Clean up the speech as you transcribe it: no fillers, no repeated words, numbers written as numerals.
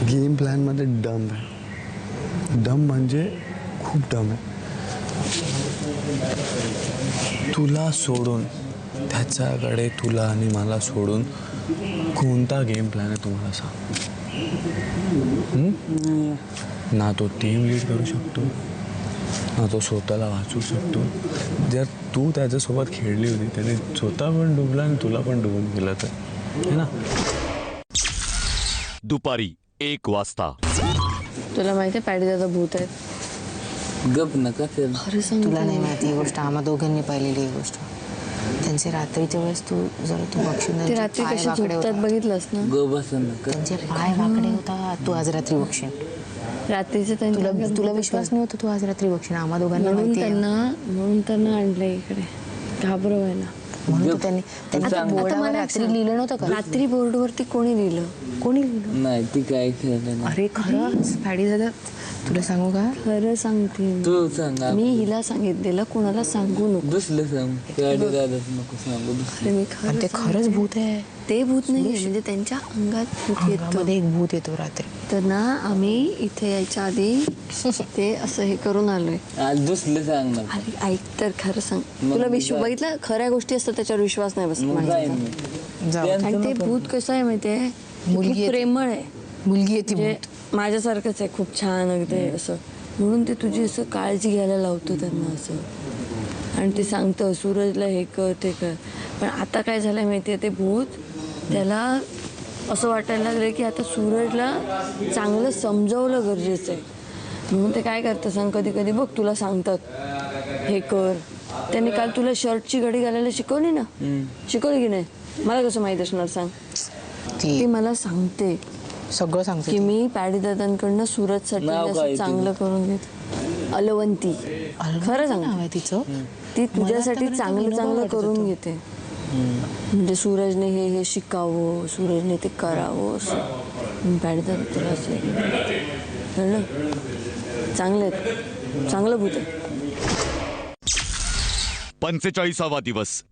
Game प्लॅनमध्ये डम आहे. डम म्हणजे खूप डम आहे. तुला सोडून, त्याच्याकडे तुला आणि मला सोडून कोणता गेम प्लॅन आहे तुम्हाला सांग. ना तो टीम लीड करू शकतो, ना तो स्वतःला वाचू शकतो. जर तू त्याच्यासोबत खेळली होती त्याने स्वतः पण डुबला आणि तुला पण डुबून गेलं तर, है ना. दुपारी 1 वाजता. तुला माहिती आहे पॅडी दादा भूत आहेत. गप नका फिर. खरं सांग. तुला नाही माहिती ही गोष्ट, आम्हा दोघांनी पाहिलेली ही गोष्ट. त्यांचे रात्रीच्या वेळेस तू जरा तू बघशील ते रात्री कसे झोपतात बघितलंस ना. गप बसा नका. त्यांचे पाय वाकडे होता. तू आज रात्री बघशील. रात्रीचं तुला विश्वास नाही होता तू आज रात्री बघशील. आम्हा दोघांना माहिती आहे. म्हणून त्यांना आणलंय इकडे घाबरवायला. म्हणून तर त्यांनी बोर्डावर रात्री लिहिलं नव्हतं का. रात्री बोर्डवरती कोणी लिहिलं. नाही ती काय खेळलं नाही. अरे खरंच पॅडी दादा तुला सांगू का. खरं सांगते तू सांगा. मी हिला सांगितलेलं कोणाला सांगू नको. दुसरं सांग. काय दादाच नको सांगू दुसरं. अरे मी पण ते खरंच भूत आहे. ते भूत नाही म्हणजे त्यांच्या अंगात भूत येतं. अंगामध्ये एक भूत येतो रात्री. तर ना आम्ही इथे यायच्या आधी ते असं हे करून आलोय. आज दुसरं सांग ना. अरे ऐक तर खरं सांग. मग तुला काय? बघितलं खऱ्या गोष्टी असतात त्याच्यावर विश्वास नाही बसत मग काय माणसाचा. नाही. जाऊ. आणि ते भूत कसं आहे माहितीये मुलगी खूप आहे ती. प्रेमळ आहे. मुलगी आहे ती म्हणजे भूत. माझ्यासारखंच आहे खूप छान अगदी असं. म्हणून ते तुझी असं काळजी घ्यायला लावतं त्यांना असं. आणि ते सांगतं सूरजला हे कर ते कर. पण आता काय झालंय माहितीये ते भूत त्याला असं वाटायला लागलं की आता सूरजला चांगलं समजवलं गरजेचं आहे. म्हणून ते काय करतं सांग कधी कधी बघ तुला सांगतात हे कर. त्यांनी काल तुला शर्टची घडी घालायला शिकवली ना. शिकवली की नाही. मला कसं माहीत असणार सांग. ती मला सांगते सगळं सांगते की मी पॅडी दादांकडनं सूरजसाठी नाव काय असं चांगलं करून घेते. अलवंती. खरं सांग नाव आहे तिचं. ती तुझ्यासाठी आतापर्यंत चांगलं विनोबा चांगलं वाटत करून होतं. घेते. म्हणजे सूरजने हे शिकावं सूरजने ते करावं असं. पॅडी दादा तुला असं कळलं. चांगलं आहे चांगलं भूत आहे. 45वा दिवस.